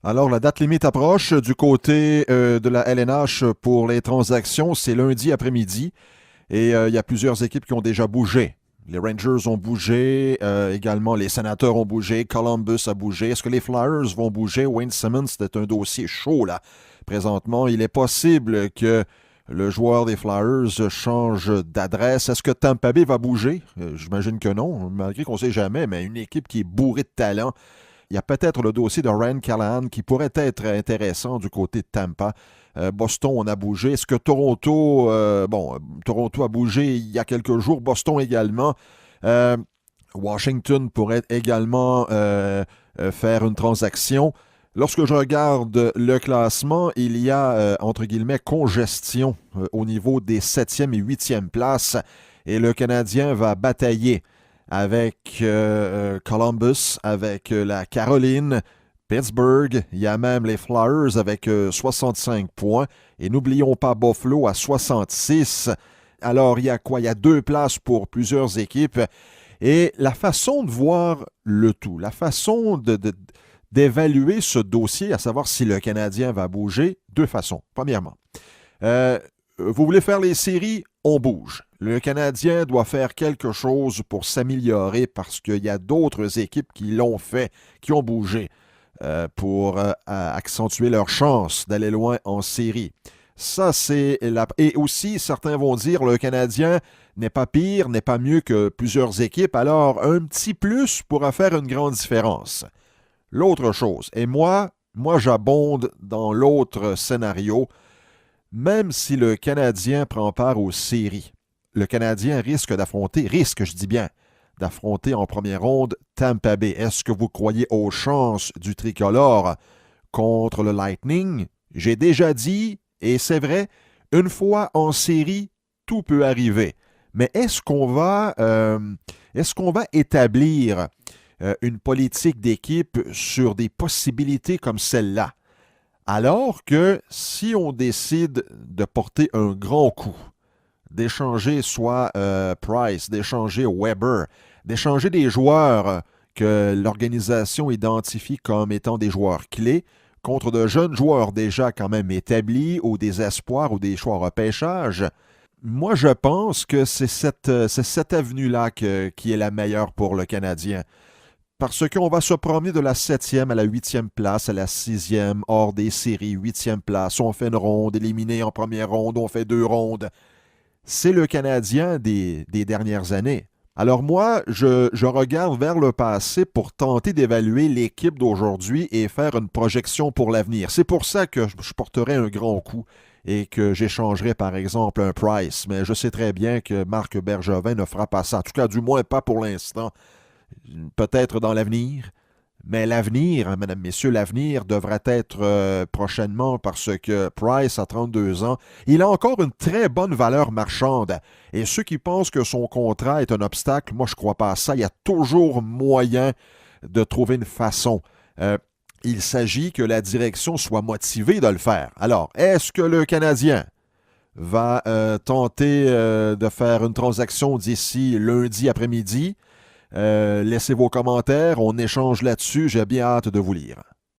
Alors, la date limite approche du côté de la LNH pour les transactions. C'est lundi après-midi et il y a plusieurs équipes qui ont déjà bougé. Les Rangers ont bougé, également les Sénateurs ont bougé, Columbus a bougé. Est-ce que les Flyers vont bouger? Wayne Simmons, c'est un dossier chaud là. Présentement, il est possible que le joueur des Flyers change d'adresse. Est-ce que Tampa Bay va bouger? J'imagine que non, malgré qu'on ne sait jamais, mais une équipe qui est bourrée de talent. Il y a peut-être le dossier de Ryan Callahan qui pourrait être intéressant du côté de Tampa. Boston, on a bougé. Est-ce que Toronto, Toronto a bougé il y a quelques jours. Boston également. Euh, Washington pourrait également faire une transaction. Lorsque je regarde le classement, il y a, entre guillemets, congestion au niveau des 7e et 8e places. Et le Canadien va batailler avec Columbus, avec la Caroline, Pittsburgh. Il y a même les Flyers avec 65 points. Et n'oublions pas Buffalo à 66. Alors, il y a quoi? Il y a 2 places pour plusieurs équipes. Et la façon de voir le tout, la façon d'évaluer ce dossier, à savoir si le Canadien va bouger, 2 façons. Premièrement, euh, vous voulez faire les séries, on bouge. Le Canadien doit faire quelque chose pour s'améliorer parce qu'il y a d'autres équipes qui l'ont fait, qui ont bougé pour accentuer leur chance d'aller loin en série. Ça, c'est la... Et aussi, certains vont dire le Canadien n'est pas pire, n'est pas mieux que plusieurs équipes, alors un petit plus pourra faire une grande différence. L'autre chose, et moi j'abonde dans l'autre scénario, même si le Canadien prend part aux séries, le Canadien risque, je dis bien, d'affronter en première ronde Tampa Bay. Est-ce que vous croyez aux chances du tricolore contre le Lightning? J'ai déjà dit, et c'est vrai, une fois en série, tout peut arriver. Mais est-ce qu'on va établir une politique d'équipe sur des possibilités comme celle-là? Alors que si on décide de porter un grand coup, d'échanger soit Price, d'échanger Weber, d'échanger des joueurs que l'organisation identifie comme étant des joueurs clés contre de jeunes joueurs déjà quand même établis ou des espoirs ou des choix repêchage, moi je pense que c'est cette avenue-là qui est la meilleure pour le Canadien. Parce qu'on va se promener de la 7e à la 8e place, à la 6e, hors des séries, 8e place. On fait une ronde, éliminé en première ronde, on fait 2 rondes. C'est le Canadien des dernières années. Alors moi, je regarde vers le passé pour tenter d'évaluer l'équipe d'aujourd'hui et faire une projection pour l'avenir. C'est pour ça que je porterai un grand coup et que j'échangerai par exemple un Price. Mais je sais très bien que Marc Bergevin ne fera pas ça. En tout cas, du moins pas pour l'instant. Peut-être dans l'avenir. Mais l'avenir, hein, mesdames, messieurs, l'avenir devrait être prochainement parce que Price a 32 ans. Il a encore une très bonne valeur marchande. Et ceux qui pensent que son contrat est un obstacle, moi je ne crois pas à ça. Il y a toujours moyen de trouver une façon. Il s'agit que la direction soit motivée de le faire. Alors, est-ce que le Canadien va tenter de faire une transaction d'ici lundi après-midi? Laissez vos commentaires, on échange là-dessus, j'ai bien hâte de vous lire.